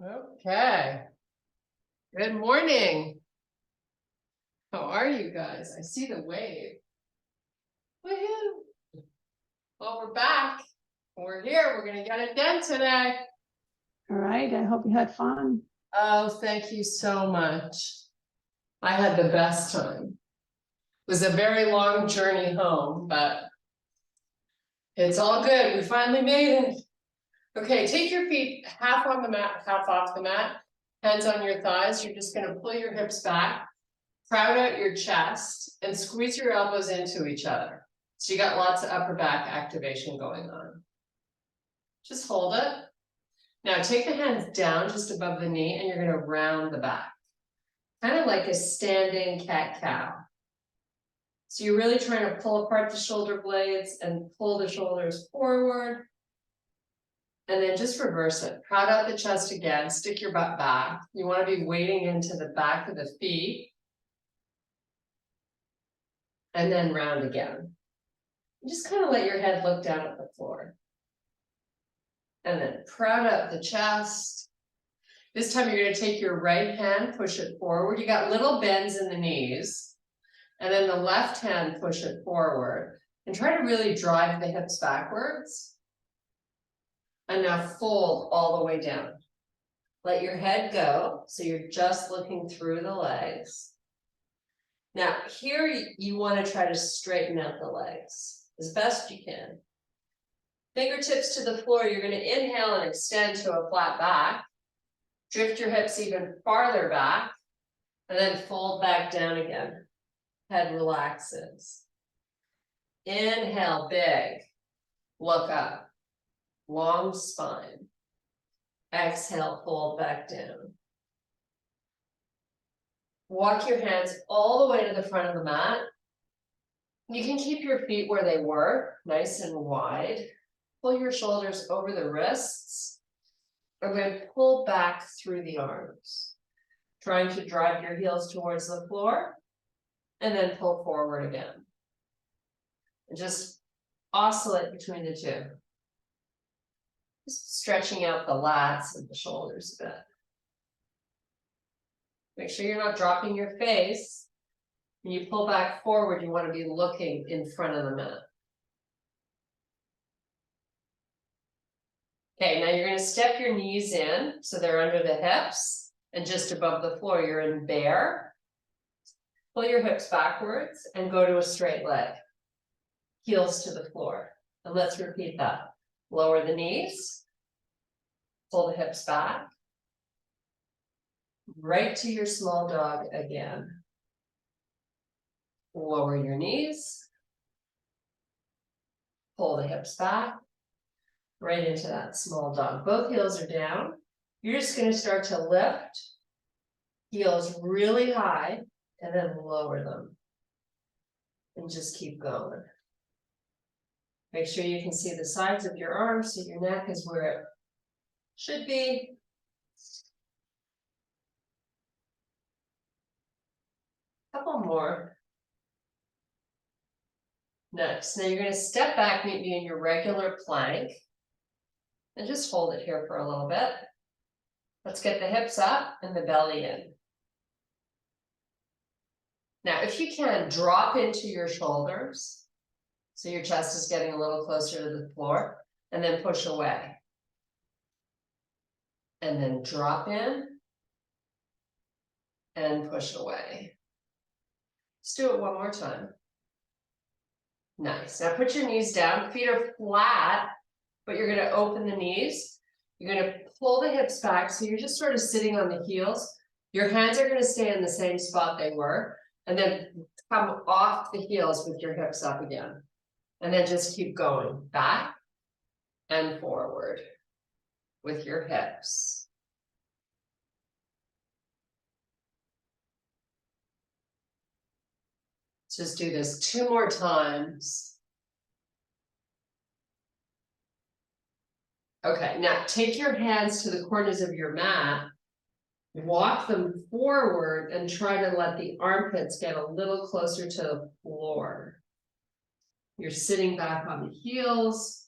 Okay. Good morning. How are you guys? I see the wave. Woohoo! Well, we're back. We're here. We're going to get it done today. All right. I hope you had fun. Oh, thank you so much. I had the best time. It was a very long journey home, but it's all good. We finally made it. Okay, take your feet half on the mat, half off the mat, hands on your thighs. You're just going to pull your hips back, crowd out your chest, and squeeze your elbows into each other. So you got lots of upper back activation going on. Just hold it. Now take the hands down just above the knee, and you're going to round the back. Kind of like a standing cat-cow. So you're really trying to pull apart the shoulder blades and pull the shoulders forward. And then just reverse it. Crowd out the chest again, stick your butt back. You want to be weighting into the back of the feet. And then round again. Just kind of let your head look down at the floor. And then crowd out the chest. This time you're going to take your right hand, push it forward. You got little bends in the knees. And then the left hand, push it forward. And try to really drive the hips backwards. And now fold all the way down. Let your head go, so you're just looking through the legs. Now here you want to try to straighten out the legs as best you can. Fingertips to the floor, you're going to inhale and extend to a flat back. Drift your hips even farther back, and then fold back down again. Head relaxes. Inhale, big. Look up. Long spine. Exhale, fold back down. Walk your hands all the way to the front of the mat. You can keep your feet where they were, nice and wide. Pull your shoulders over the wrists. We're going to pull back through the arms. Trying to drive your heels towards the floor. And then pull forward again. And just oscillate between the two. Just stretching out the lats and the shoulders a bit. Make sure you're not dropping your face. When you pull back forward, you want to be looking in front of the mat. Okay, now you're going to step your knees in so they're under the hips and just above the floor. You're in bear. Pull your hips backwards and go to a straight leg. Heels to the floor. And let's repeat that. Lower the knees. Pull the hips back. Right to your small dog again. Lower your knees. Pull the hips back. Right into that small dog. Both heels are down. You're just going to start to lift. Heels really high. And then lower them. And just keep going. Make sure you can see the sides of your arms so your neck is where it should be. Couple more. Next, now you're going to step back, meet me in your regular plank. And just hold it here for a little bit. Let's get the hips up and the belly in. Now, if you can, drop into your shoulders. So your chest is getting a little closer to the floor. And then push away. And then drop in. And push away. Let's do it one more time. Nice. Now put your knees down. Feet are flat, but you're going to open the knees. You're going to pull the hips back. So you're just sort of sitting on the heels. Your hands are going to stay in the same spot they were. And then come off the heels with your hips up again. And then just keep going back and forward with your hips. Just do this 2 more times. Okay, now take your hands to the corners of your mat. Walk them forward and try to let the armpits get a little closer to the floor. You're sitting back on the heels.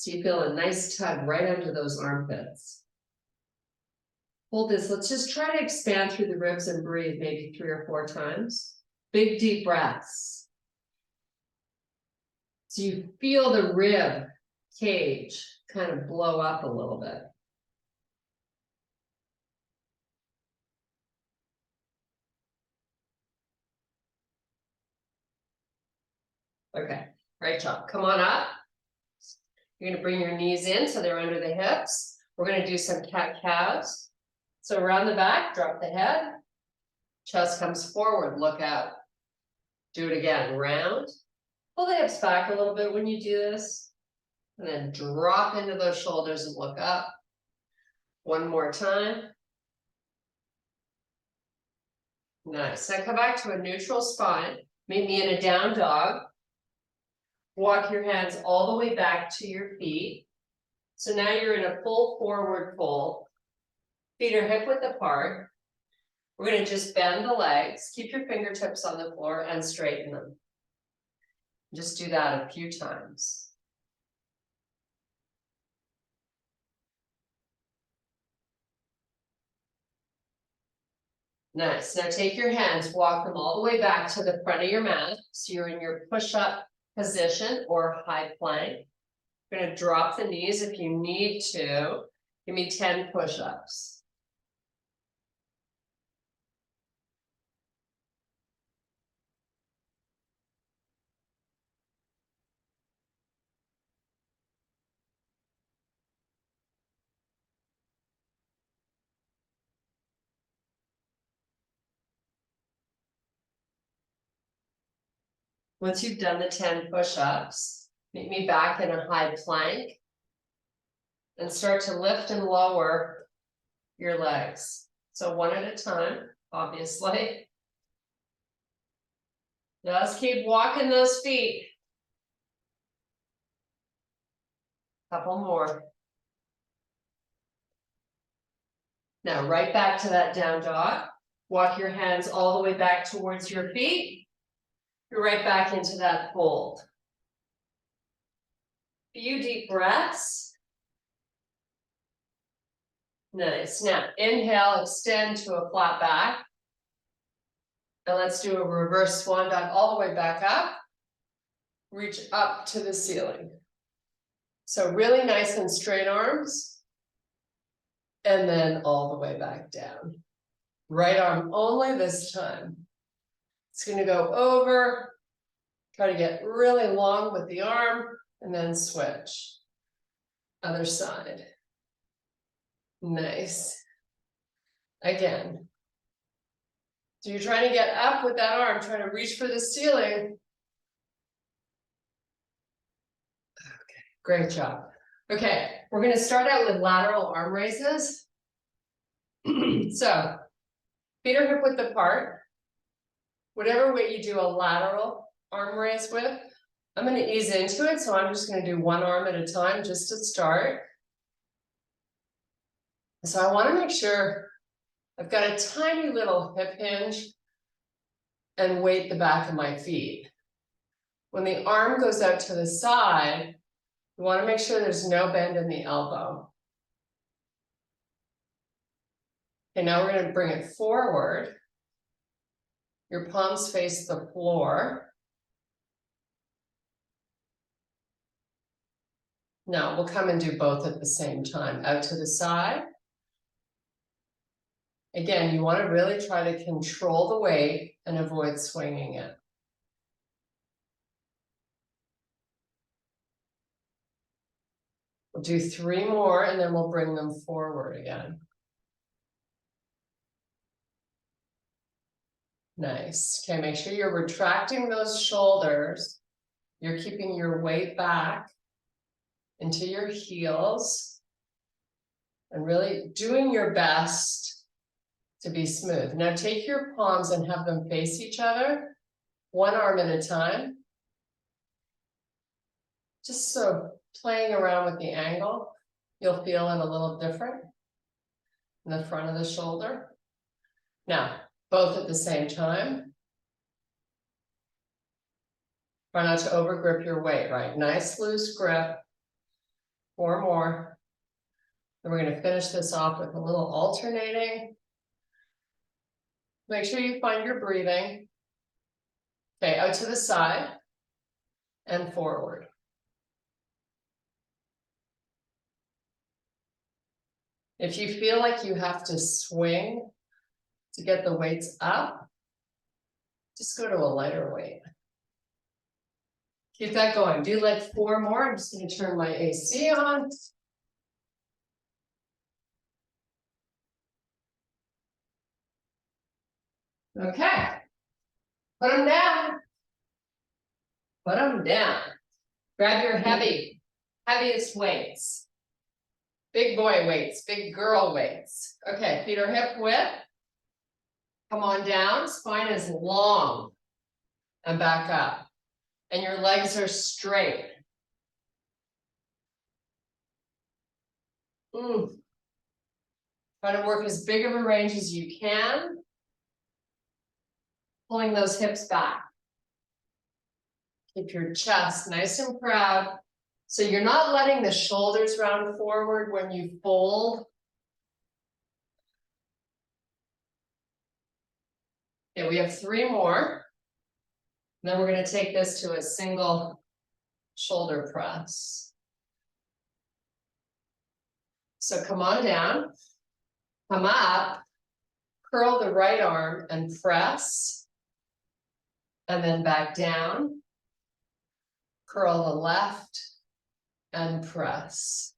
So you feel a nice tug right under those armpits. Hold this, let's just try to expand through the ribs and breathe maybe 3 or 4 times. Big deep breaths. So you feel the rib cage kind of blow up a little bit. Okay, great job. Come on up. You're gonna bring your knees in so they're under the hips. We're gonna do some cat-cows. So around the back, drop the head. Chest comes forward, look out. Do it again, round. Pull the hips back a little bit when you do this. And then drop into those shoulders and look up. One more time. Nice. Now come back to a neutral spine. Meet me in a down dog. Walk your hands all the way back to your feet. So now you're in a full forward fold. Feet are hip width apart. We're going to just bend the legs. Keep your fingertips on the floor and straighten them. Just do that a few times. Nice. Now take your hands, walk them all the way back to the front of your mat. So you're in your push-up position or high plank. You're going to drop the knees if you need to. Give me 10 push-ups. Once you've done the 10 push-ups, meet me back in a high plank and start to lift and lower your legs. So one at a time, obviously. Just keep walking those feet. Couple more. Now right back to that down dog. Walk your hands all the way back towards your feet. You're right back into that fold. Few deep breaths. Nice. Now inhale, extend to a flat back. And let's do a reverse swan dive all the way back up. Reach up to the ceiling. So really nice and straight arms. And then all the way back down. Right arm only this time. It's going to go over. Try to get really long with the arm and then switch. Other side. Nice. Again. So you're trying to get up with that arm, trying to reach for the ceiling. Okay, great job. Okay, we're going to start out with lateral arm raises. So, feet are hip width apart. Whatever weight you do a lateral arm raise with, I'm going to ease into it. So I'm just going to do one arm at a time just to start. So I want to make sure I've got a tiny little hip hinge and weight the back of my feet. When the arm goes out to the side, you want to make sure there's no bend in the elbow. Okay, now we're going to bring it forward. Your palms face the floor. Now we'll come and do both at the same time. Out to the side. Again, you want to really try to control the weight and avoid swinging it. We'll do 3 more and then we'll bring them forward again. Nice. Okay, make sure you're retracting those shoulders. You're keeping your weight back into your heels and really doing your best to be smooth. Now take your palms and have them face each other, one arm at a time. Just so playing around with the angle, you'll feel it a little different in the front of the shoulder. Now, both at the same time. Try not to overgrip your weight, right? Nice loose grip. 4 more. And we're gonna finish this off with a little alternating. Make sure you find your breathing. Okay, out to the side and forward. If you feel like you have to swing to get the weights up, just go to a lighter weight. Keep that going. Do like 4 more. I'm just going to turn my AC on. Okay. Put them down. Put them down. Grab your heaviest weights. Big boy weights, big girl weights. Okay, feet are hip width. Come on down. Spine is long. And back up. And your legs are straight. Try to work as big of a range as you can. Pulling those hips back. Keep your chest nice and proud. So you're not letting the shoulders round forward when you fold. Okay, we have 3 more. And then we're going to take this to a single shoulder press. So come on down, come up, curl the right arm and press. And then back down, curl the left and press.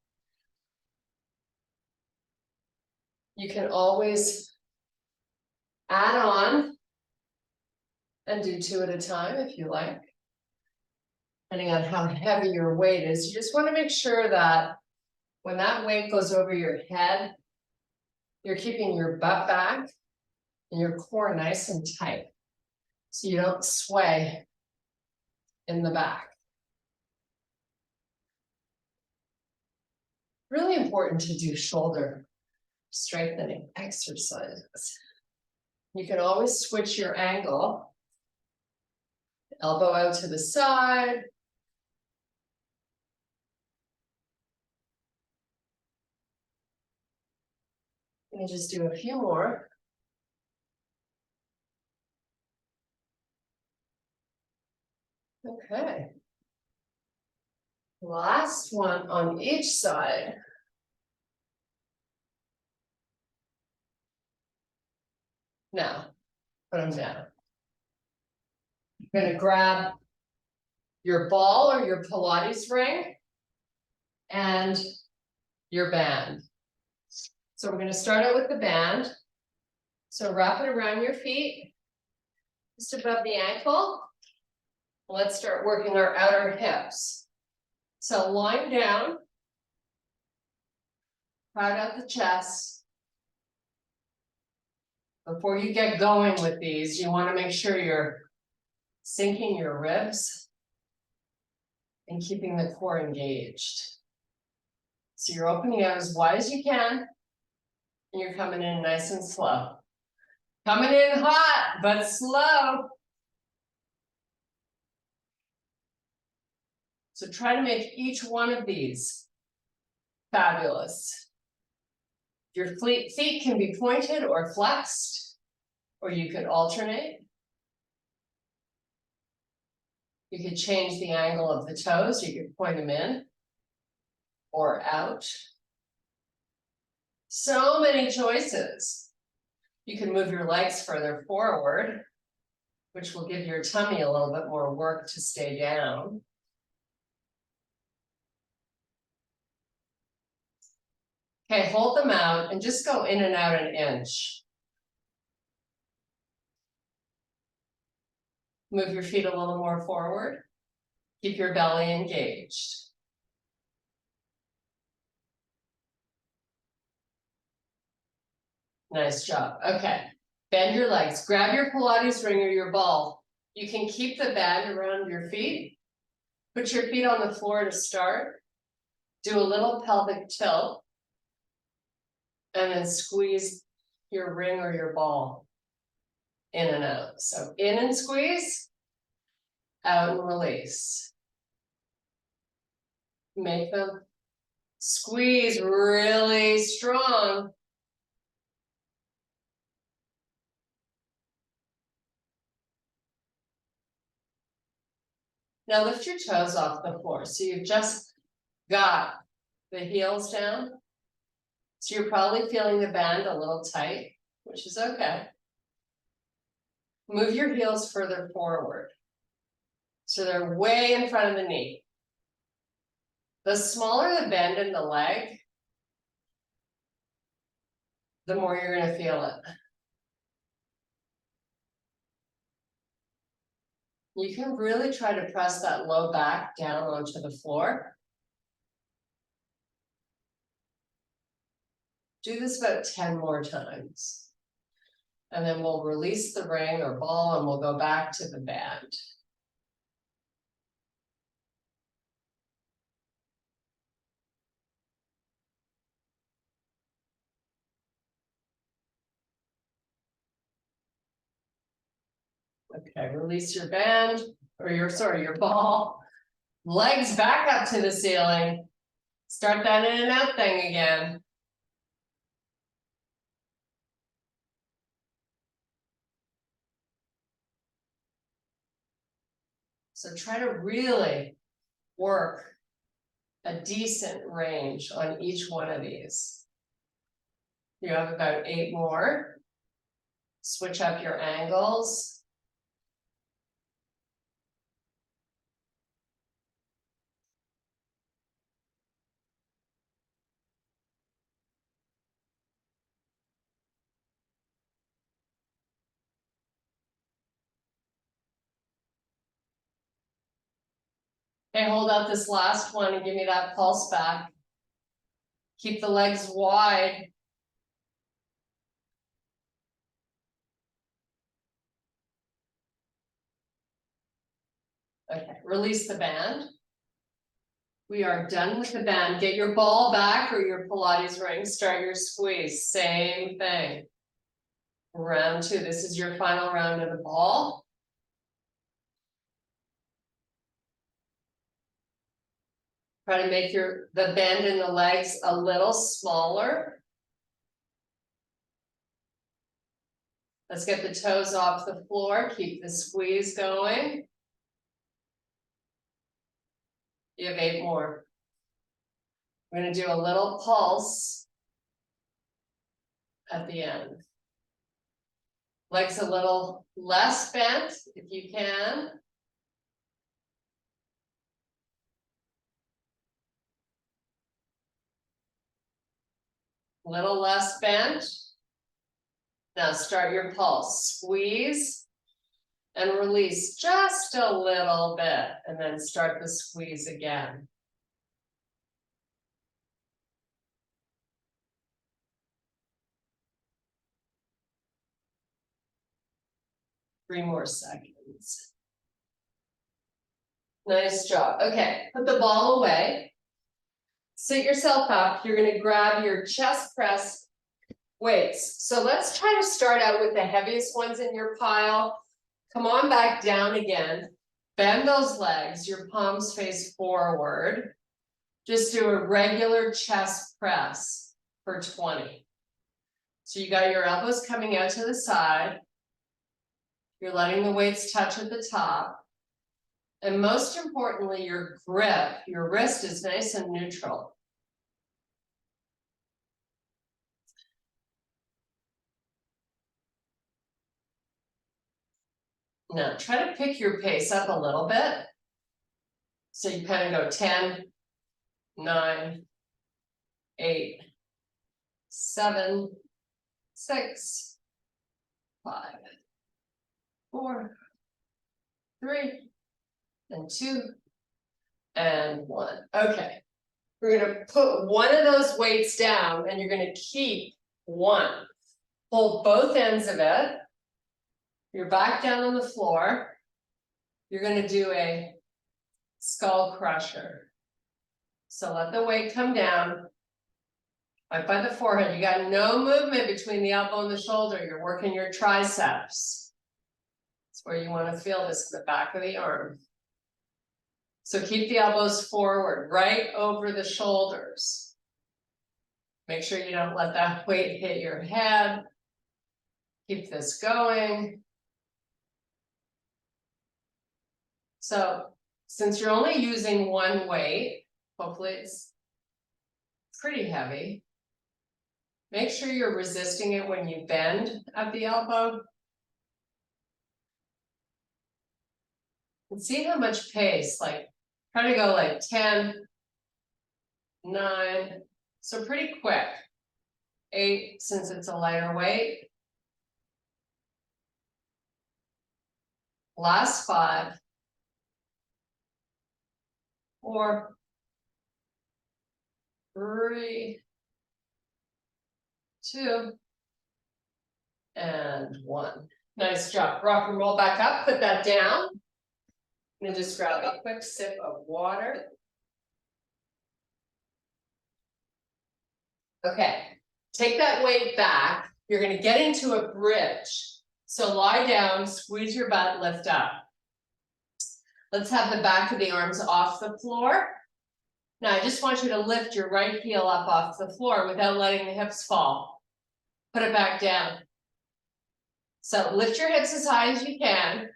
You can always add on and do 2 at a time if you like. Depending on how heavy your weight is, you just want to make sure that when that weight goes over your head, you're keeping your butt back and your core nice and tight so you don't sway in the back. Really important to do shoulder strengthening exercises. You can always switch your angle. Elbow out to the side. Let me just do a few more. Okay. Last one on each side. Now, put them down. You're going to grab your ball or your Pilates ring and your band. So we're going to start out with the band. So wrap it around your feet, just above the ankle. Let's start working our outer hips. So lying down, crowd out the chest. Before you get going with these, you want to make sure you're sinking your ribs and keeping the core engaged. So you're opening out as wide as you can, and you're coming in nice and slow. Coming in hot, but slow. So try to make each one of these fabulous. Your feet can be pointed or flexed, or you could alternate. You could change the angle of the toes. You could point them in or out. So many choices. You can move your legs further forward, which will give your tummy a little bit more work to stay down. Okay, hold them out and just go in and out an inch. Move your feet a little more forward. Keep your belly engaged. Nice job. Okay, bend your legs. Grab your Pilates ring or your ball. You can keep the band around your feet. Put your feet on the floor to start. Do a little pelvic tilt. And then squeeze your ring or your ball in and out. So in and squeeze, out and release. Make them Squeeze really strong. Now lift your toes off the floor. So you've just got the heels down. So you're probably feeling the band a little tight, which is okay. Move your heels further forward. So they're way in front of the knee. The smaller the bend in the leg, the more you're going to feel it. You can really try to press that low back down onto the floor. Do this about 10 more times. And then we'll release the ring or ball and we'll go back to the band. Okay, release your band or your ball. Legs back up to the ceiling. Start that in and out thing again. So try to really work a decent range on each one of these. You have about 8 more. Switch up your angles. Okay, hold out this last one and give me that pulse back. Keep the legs wide. Okay, release the band. We are done with the band. Get your ball back or your Pilates ring. Start your squeeze. Same thing. Round 2. This is your final round of the ball. Try to make the bend in the legs a little smaller. Let's get the toes off the floor. Keep the squeeze going. You have 8 more. We're going to do a little pulse at the end. Legs a little less bent if you can. A little less bent. Now start your pulse. Squeeze and release just a little bit, and then start the squeeze again. Three more seconds. Nice job. Okay, put the ball away. Sit yourself up. You're going to grab your chest press weights. So let's try to start out with the heaviest ones in your pile. Come on back down again. Bend those legs. Your palms face forward. Just do a regular chest press for 20. So you got your elbows coming out to the side. You're letting the weights touch at the top. And most importantly, your grip, your wrist is nice and neutral. Now try to pick your pace up a little bit. So you kind of go 10, 9, 8, 7, 6, 5, 4, 3, and 2, and 1. Okay. We're going to put one of those weights down and you're going to keep one. Hold both ends of it. You're back down on the floor. You're going to do a skull crusher. So let the weight come down right by the forehead. You got no movement between the elbow and the shoulder. You're working your triceps. That's where you want to feel this, the back of the arm. So keep the elbows forward, right over the shoulders. Make sure you don't let that weight hit your head. Keep this going. So since you're only using one weight, hopefully it's pretty heavy. Make sure you're resisting it when you bend at the elbow. And see how much pace, like try to go like 10, 9, so pretty quick. 8, since it's a lighter weight. Last 5, 4, 3, 2, and 1. Nice job. Rock and roll back up, put that down. I'm gonna just grab a quick sip of water. Okay, take that weight back. You're gonna get into a bridge. So lie down, squeeze your butt, lift up. Let's have the back of the arms off the floor. Now I just want you to lift your right heel up off the floor without letting the hips fall. Put it back down. So lift your hips as high as you can,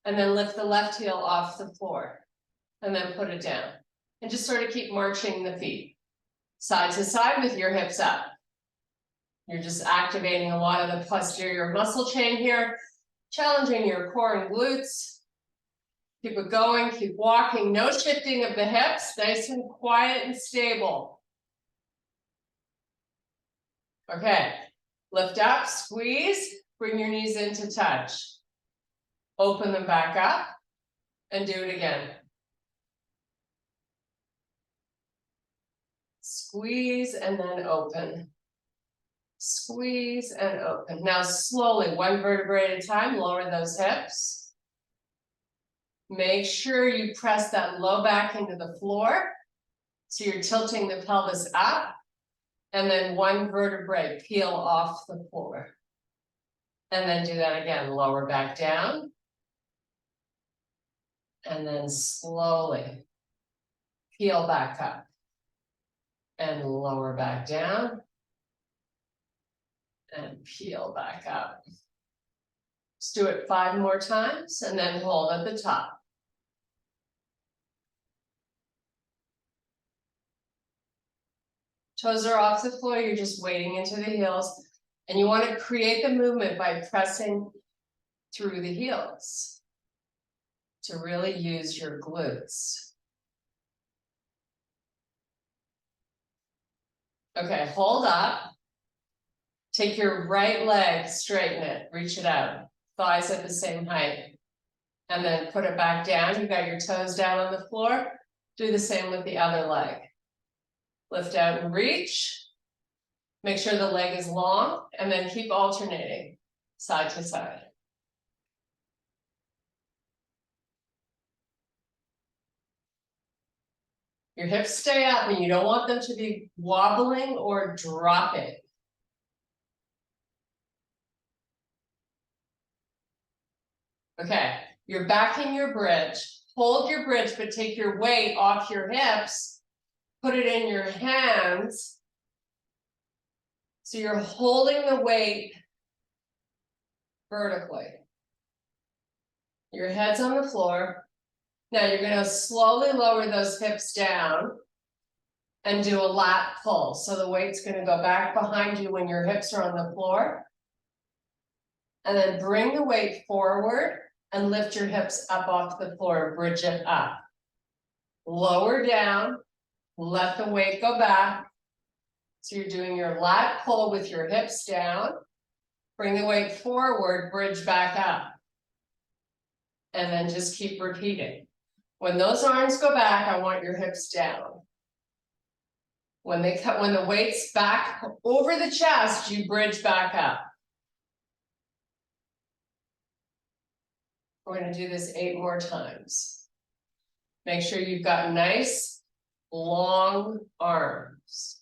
and then lift the left heel off the floor, and then put it down. And just sort of keep marching the feet side to side with your hips up. You're just activating a lot of the posterior muscle chain here, challenging your core and glutes. Keep it going, keep walking, no shifting of the hips, nice and quiet and stable. Okay, lift up, squeeze, bring your knees into touch. Open them back up and do it again. Squeeze and then open. Squeeze and open. Now slowly, one vertebrae at a time, lower those hips. Make sure you press that low back into the floor. So you're tilting the pelvis up. And then one vertebrae peel off the floor. And then do that again, lower back down. And then slowly peel back up. And lower back down. And peel back up. Let's do it 5 more times and then hold at the top. Toes are off the floor, you're just wading into the heels. And you want to create the movement by pressing through the heels to really use your glutes. Okay, hold up. Take your right leg, straighten it, reach it out. Thighs at the same height. And then put it back down. You got your toes down on the floor. Do the same with the other leg. Lift out and reach. Make sure the leg is long, and then keep alternating side to side. Your hips stay up and you don't want them to be wobbling or dropping. Okay, you're backing your bridge. Hold your bridge, but take your weight off your hips. Put it in your hands. So you're holding the weight vertically. Your head's on the floor. Now you're going to slowly lower those hips down and do a lat pull. So the weight's going to go back behind you when your hips are on the floor. And then bring the weight forward and lift your hips up off the floor, bridge it up. Lower down, let the weight go back. So you're doing your lat pull with your hips down. Bring the weight forward, bridge back up. And then just keep repeating. When those arms go back, I want your hips down. When the weight's back over the chest, you bridge back up. We're going to do this 8 more times. Make sure you've got nice, long arms.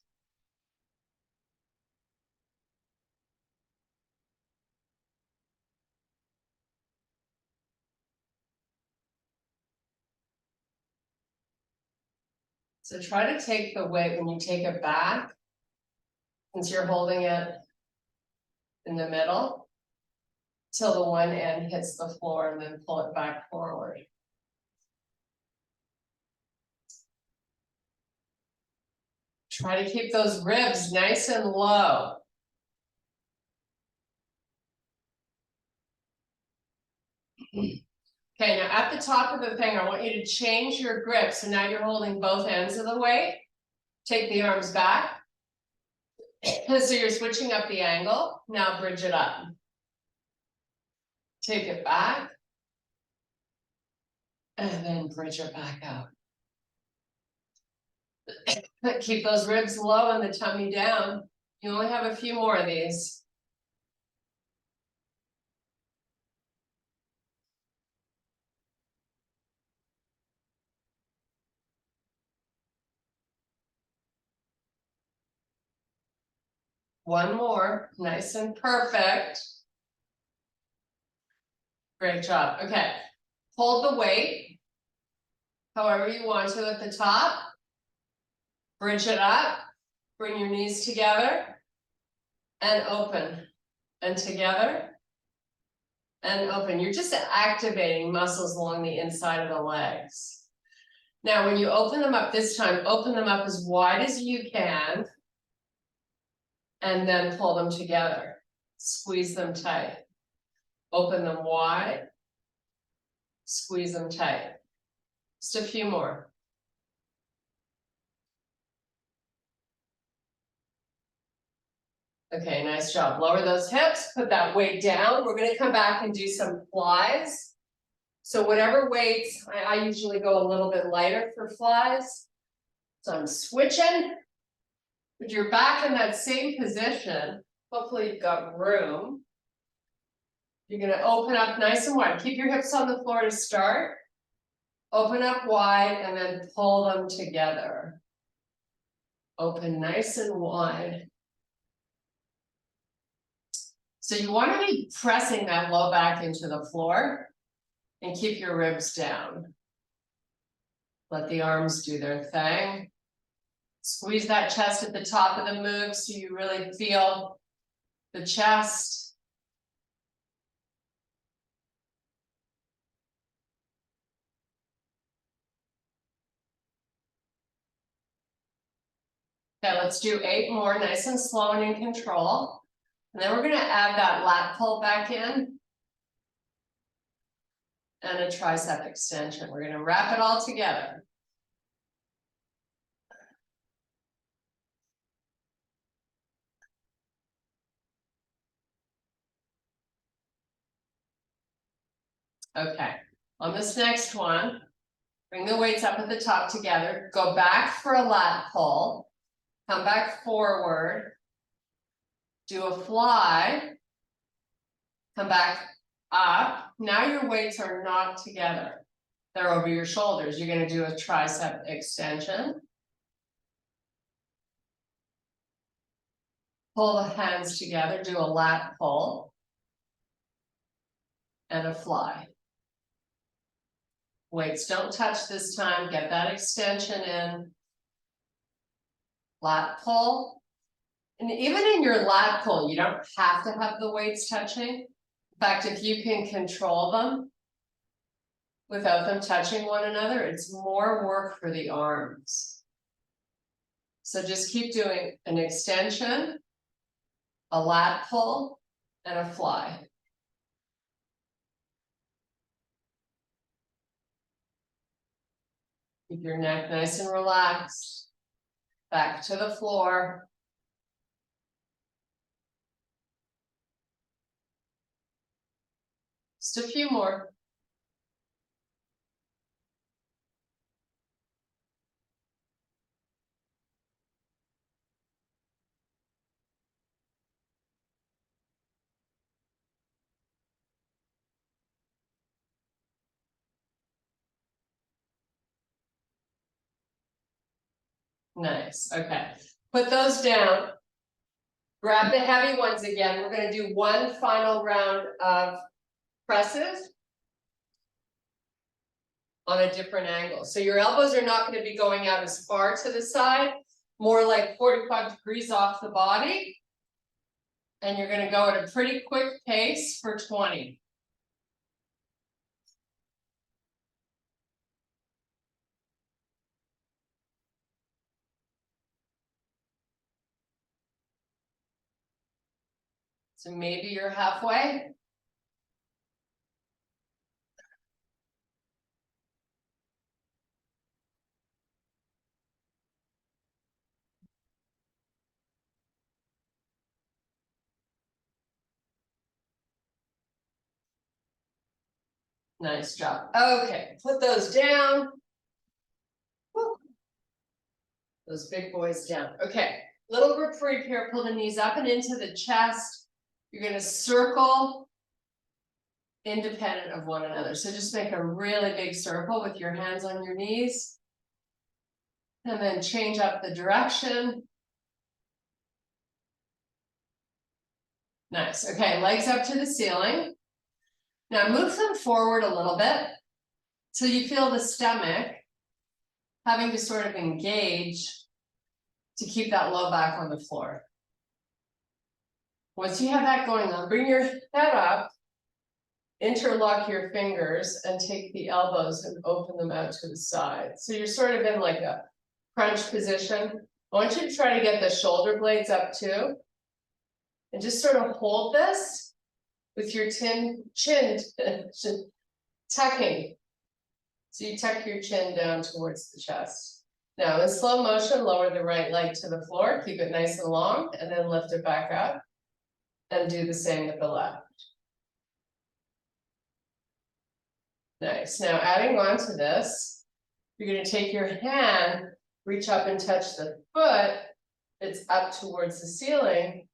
So try to take the weight when you take it back. Since you're holding it in the middle, till the one end hits the floor and then pull it back forward. Try to keep those ribs nice and low. Okay, now at the top of the thing, I want you to change your grip. So now you're holding both ends of the weight. Take the arms back. So you're switching up the angle. Now bridge it up. Take it back. And then bridge it back out. Keep those ribs low and the tummy down. You only have a few more of these. One more, nice and perfect. Great job. Okay, hold the weight however you want to at the top. Bridge it up, bring your knees together and open and together and open. You're just activating muscles along the inside of the legs. Now, when you open them up this time, open them up as wide as you can and then pull them together. Squeeze them tight. Open them wide, squeeze them tight. Just a few more. Okay, nice job. Lower those hips, put that weight down. We're going to come back and do some flies. So whatever weights, I usually go a little bit lighter for flies. So I'm switching. But you're back in that same position. Hopefully you've got room. You're going to open up nice and wide. Keep your hips on the floor to start. Open up wide and then pull them together. Open nice and wide. So you want to be pressing that low back into the floor and keep your ribs down. Let the arms do their thing. Squeeze that chest at the top of the move so you really feel the chest. Okay, let's do 8 more, nice and slow and in control. And then we're going to add that lat pull back in. And a tricep extension. We're going to wrap it all together. Okay, on this next one, bring the weights up at the top together. Go back for a lat pull. Come back forward. Do a fly. Come back up. Now your weights are not together. They're over your shoulders. You're going to do a tricep extension. Pull the hands together. Do a lat pull. And a fly. Weights don't touch this time. Get that extension in. Lat pull. And even in your lat pull, you don't have to have the weights touching. In fact, if you can control them without them touching one another, it's more work for the arms. So just keep doing an extension, a lat pull, and a fly. Keep your neck nice and relaxed. Back to the floor. Just a few more. Nice, okay. Put those down. Grab the heavy ones again. We're going to do one final round of presses on a different angle. So your elbows are not going to be going out as far to the side. more like 45 degrees off the body. And you're gonna go at a pretty quick pace for 20. So maybe you're halfway. Nice job. Okay, put those down. Woo. Those big boys down. Okay, little reprieve here. Pull the knees up and into the chest. You're gonna circle independent of one another. So just make a really big circle with your hands on your knees. And then change up the direction. Nice. Okay, legs up to the ceiling. Now move them forward a little bit till you feel the stomach having to sort of engage to keep that low back on the floor. Once you have that going on, bring your head up, interlock your fingers and take the elbows and open them out to the side. So you're sort of in like a crunch position. I want you to try to get the shoulder blades up too. And just sort of hold this with your chin tucking. So you tuck your chin down towards the chest. Now in slow motion, lower the right leg to the floor, keep it nice and long, and then lift it back up. And do the same with the left. Nice. Now adding on to this, you're going to take your hand, reach up and touch the foot. It's up towards the ceiling,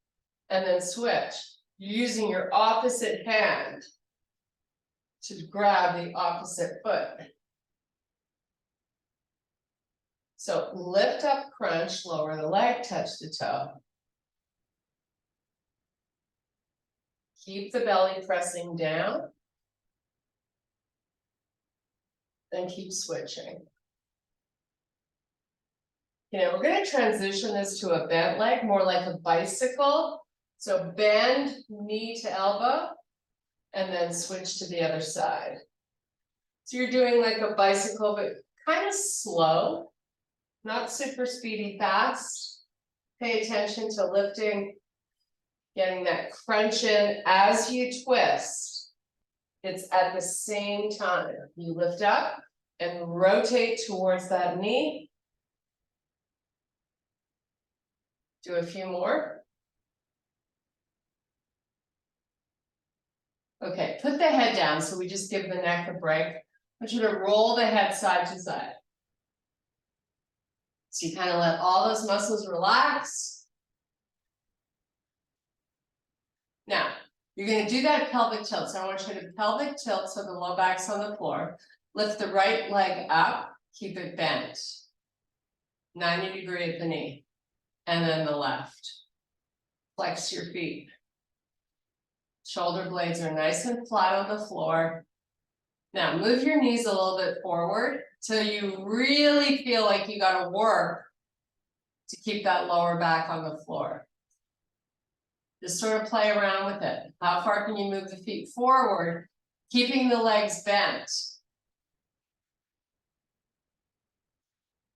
and then switch. You're using your opposite hand to grab the opposite foot. So lift up, crunch, lower the leg, touch the toe. Keep the belly pressing down. And keep switching. You know, we're going to transition this to a bent leg, more like a bicycle. So bend knee to elbow, and then switch to the other side. So you're doing like a bicycle, but kind of slow, not super speedy fast. Pay attention to lifting, getting that crunch in as you twist. It's at the same time. You lift up and rotate towards that knee. Do a few more. Okay, put the head down so we just give the neck a break. I want you to roll the head side to side. So you kind of let all those muscles relax. Now, you're going to do that pelvic tilt. So I want you to pelvic tilt so the low back's on the floor. Lift the right leg up, keep it bent. 90 degree at the knee. And then the left. Flex your feet. Shoulder blades are nice and flat on the floor. Now move your knees a little bit forward till you really feel like you got to work to keep that lower back on the floor. Just sort of play around with it. How far can you move the feet forward, keeping the legs bent?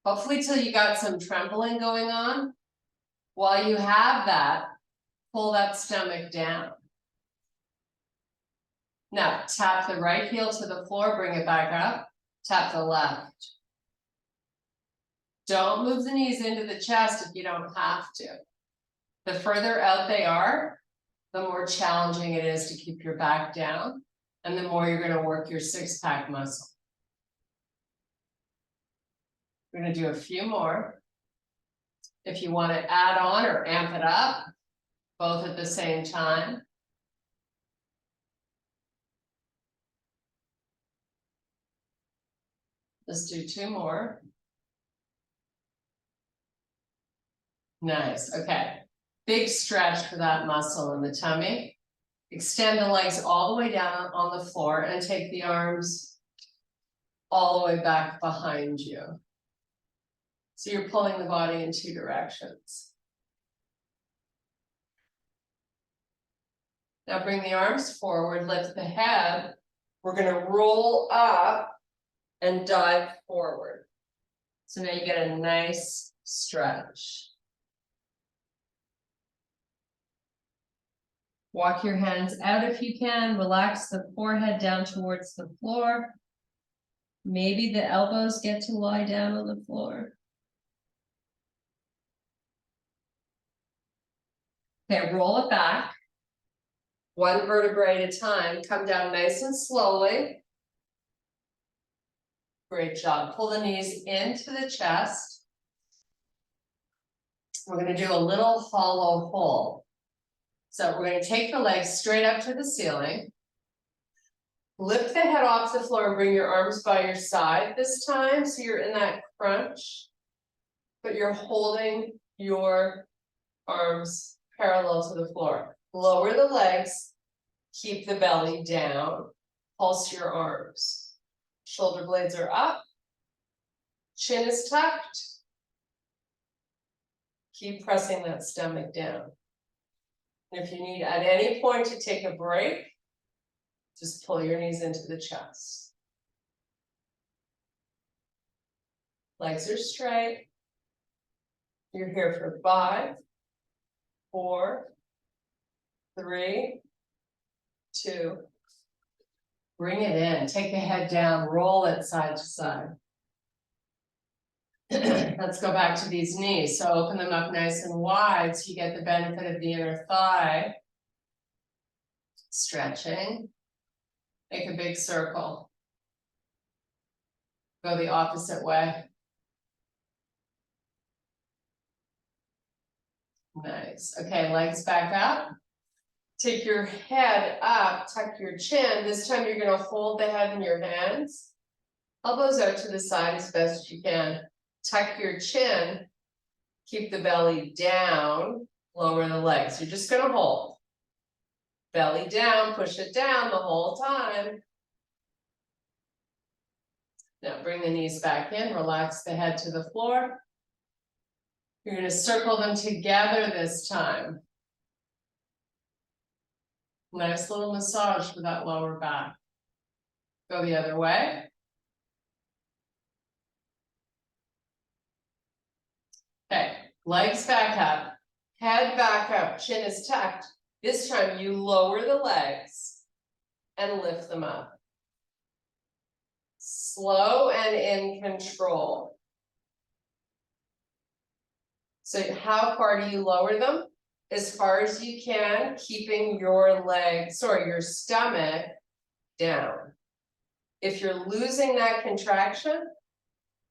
Hopefully till you got some trembling going on. While you have that, pull that stomach down. Now, tap the right heel to the floor, bring it back up, tap the left. Don't move the knees into the chest if you don't have to. The further out they are, the more challenging it is to keep your back down, and the more you're going to work your six-pack muscle. We're going to do a few more. If you want to add on or amp it up, both at the same time. Let's do two more. Nice, okay. Big stretch for that muscle in the tummy. Extend the legs all the way down on the floor and take the arms all the way back behind you. So you're pulling the body in two directions. Now bring the arms forward, lift the head. We're gonna roll up and dive forward. So now you get a nice stretch. Walk your hands out if you can, relax the forehead down towards the floor. Maybe the elbows get to lie down on the floor. Okay, roll it back. One vertebrae at a time, come down nice and slowly. Great job. Pull the knees into the chest. We're going to do a little hollow hold. So we're going to take the legs straight up to the ceiling. Lift the head off the floor and bring your arms by your side this time. So you're in that crunch, but you're holding your arms parallel to the floor. Lower the legs, keep the belly down, pulse your arms. Shoulder blades are up, chin is tucked. Keep pressing that stomach down. And if you need at any point to take a break, just pull your knees into the chest. Legs are straight. You're here for 5, 4, 3, 2. Bring it in. Take the head down. Roll it side to side. Let's go back to these knees. So open them up nice and wide so you get the benefit of the inner thigh. Stretching. Make a big circle. Go the opposite way. Nice. Okay, legs back up. Take your head up, tuck your chin. This time you're going to hold the head in your hands. Elbows out to the side as best as you can. Tuck your chin. Keep the belly down. Lower the legs. You're just going to hold. Belly down, push it down the whole time. Now bring the knees back in. Relax the head to the floor. You're going to circle them together this time. Nice little massage for that lower back. Go the other way. Okay, legs back up, head back up, chin is tucked. This time you lower the legs and lift them up. Slow and in control. So how far do you lower them? As far as you can, keeping your your stomach down. If you're losing that contraction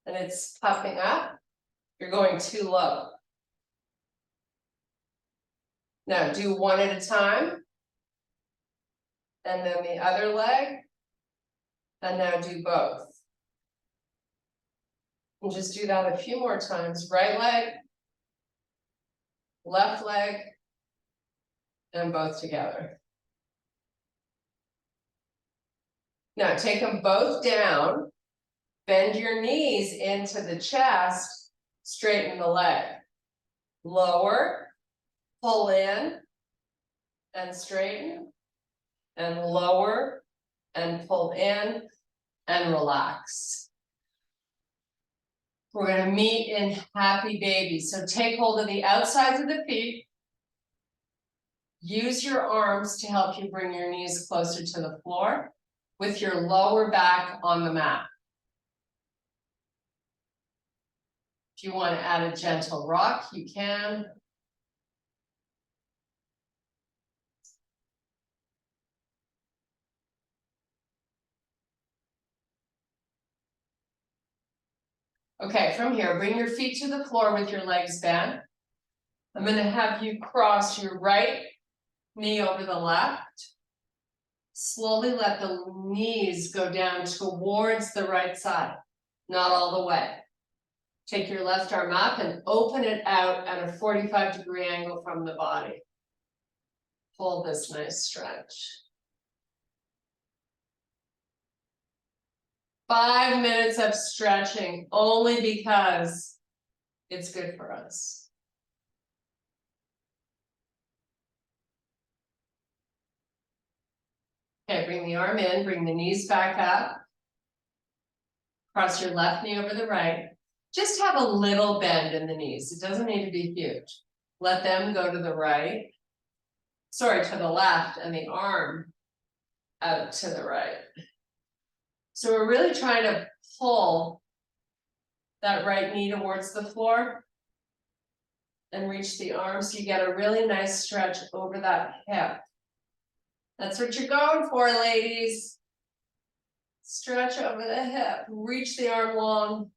and it's puffing up, you're going too low. Now do one at a time. And then the other leg. And now do both. And just do that a few more times. Right leg, left leg, and both together. Now take them both down. Bend your knees into the chest. Straighten the leg. Lower, pull in, and straighten, and lower, and pull in, and relax. We're going to meet in happy baby. So take hold of the outsides of the feet. Use your arms to help you bring your knees closer to the floor with your lower back on the mat. If you want to add a gentle rock, you can. Okay, from here, bring your feet to the floor with your legs bent. I'm going to have you cross your right knee over the left. Slowly let the knees go down towards the right side, not all the way. Take your left arm up and open it out at a 45-degree angle from the body. Pull this nice stretch. 5 minutes of stretching only because It's good for us. Okay, bring the arm in, bring the knees back up. Cross your left knee over the right. Just have a little bend in the knees. It doesn't need to be huge. Let them go to the right. Sorry, to the left, and the arm out to the right. So we're really trying to pull that right knee towards the floor and reach the arm so you get a really nice stretch over that hip. That's what you're going for, ladies. Stretch over the hip, reach the arm long.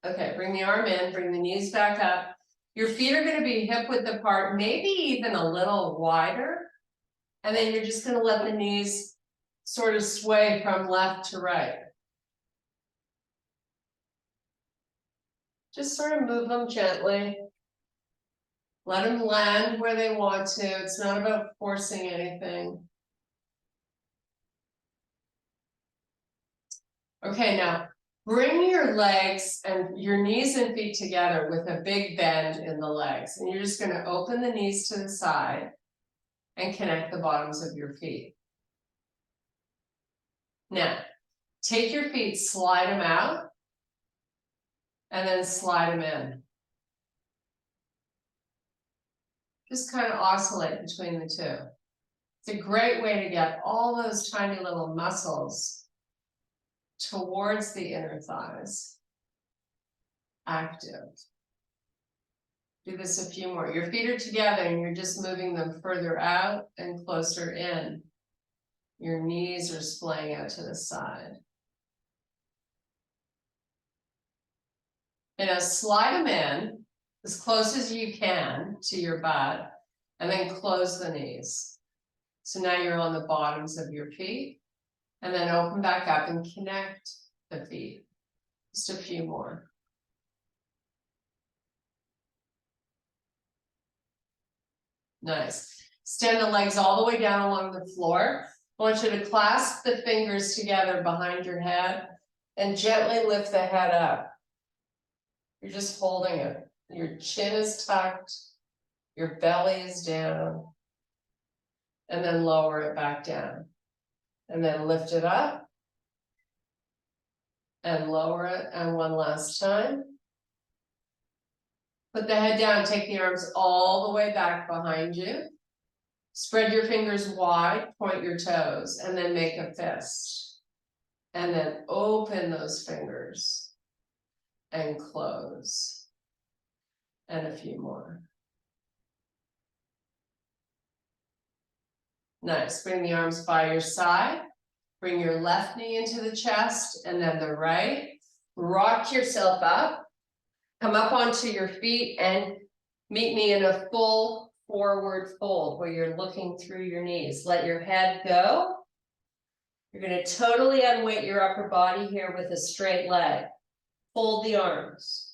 Okay, bring the arm in, bring the knees back up. Your feet are going to be hip width apart, maybe even a little wider. And then you're just going to let the knees sort of sway from left to right. Just sort of move them gently. Let them land where they want to. It's not about forcing anything. Okay, now bring your legs and your knees and feet together with a big bend in the legs. And you're just going to open the knees to the side and connect the bottoms of your feet. Now, take your feet, slide them out, and then slide them in. Just kind of oscillate between the two. It's a great way to get all those tiny little muscles towards the inner thighs active. Do this a few more. Your feet are together and you're just moving them further out and closer in. Your knees are splaying out to the side. And now slide them in as close as you can to your butt, and then close the knees. So now you're on the bottoms of your feet, and then open back up and connect the feet. Just a few more. Nice. Extend the legs all the way down along the floor. I want you to clasp the fingers together behind your head and gently lift the head up. You're just holding it. Your chin is tucked, your belly is down, and then lower it back down. And then lift it up and lower it, and one last time. Put the head down, take the arms all the way back behind you. Spread your fingers wide, point your toes, and then make a fist. And then open those fingers and close. And a few more. Nice. Bring the arms by your side. Bring your left knee into the chest and then the right. Rock yourself up. Come up onto your feet and meet me in a full forward fold where you're looking through your knees. Let your head go. You're going to totally unweight your upper body here with a straight leg. Fold the arms.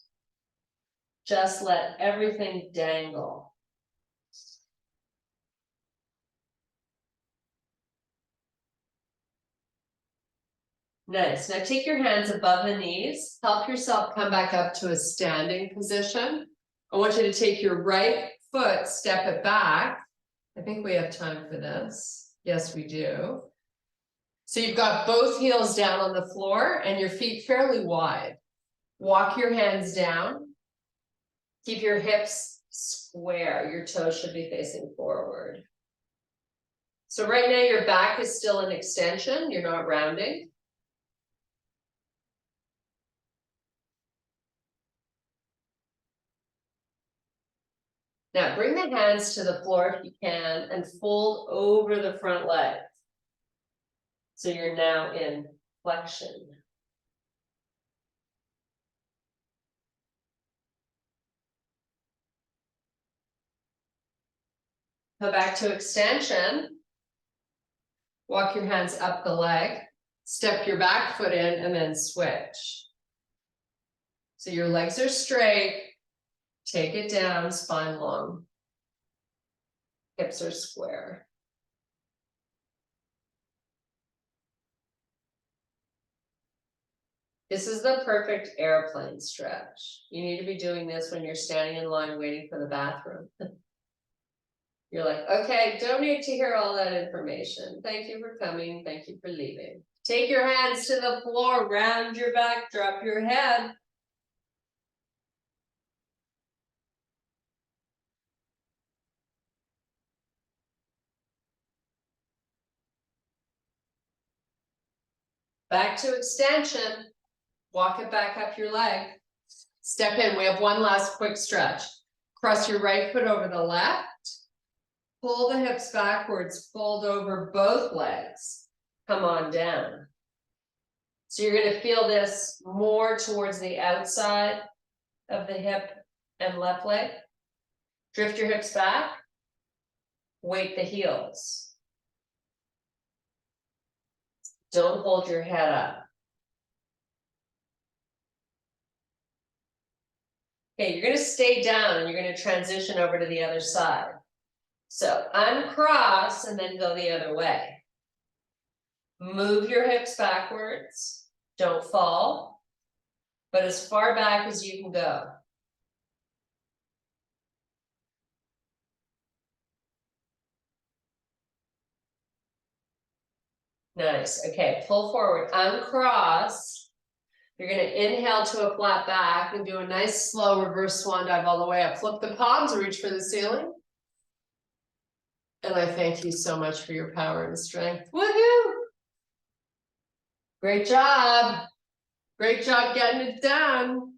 Just let everything dangle. Nice. Now take your hands above the knees. Help yourself come back up to a standing position. I want you to take your right foot, step it back. I think we have time for this. Yes, we do. So you've got both heels down on the floor and your feet fairly wide. Walk your hands down. Keep your hips square. Your toes should be facing forward. So right now your back is still an extension. You're not rounding. Now bring the hands to the floor if you can and fold over the front leg. So you're now in flexion. Come back to extension. Walk your hands up the leg. Step your back foot in and then switch. So your legs are straight. Take it down, spine long. Hips are square. This is the perfect airplane stretch. You need to be doing this when you're standing in line waiting for the bathroom. You're like, okay, don't need to hear all that information. Thank you for coming. Thank you for leaving. Take your hands to the floor, round your back, drop your head. Back to extension. Walk it back up your leg. Step in. We have one last quick stretch. Cross your right foot over the left. Pull the hips backwards, fold over both legs. Come on down. So you're going to feel this more towards the outside of the hip and left leg. Drift your hips back. Weight the heels. Don't hold your head up. Okay, you're going to stay down and you're going to transition over to the other side. So uncross and then go the other way. Move your hips backwards. Don't fall, but as far back as you can go. Nice. Okay, pull forward, uncross. You're going to inhale to a flat back and do a nice slow reverse swan dive all the way up. Flip the palms, reach for the ceiling. And I thank you so much for your power and strength. Woohoo! Great job. Great job getting it done.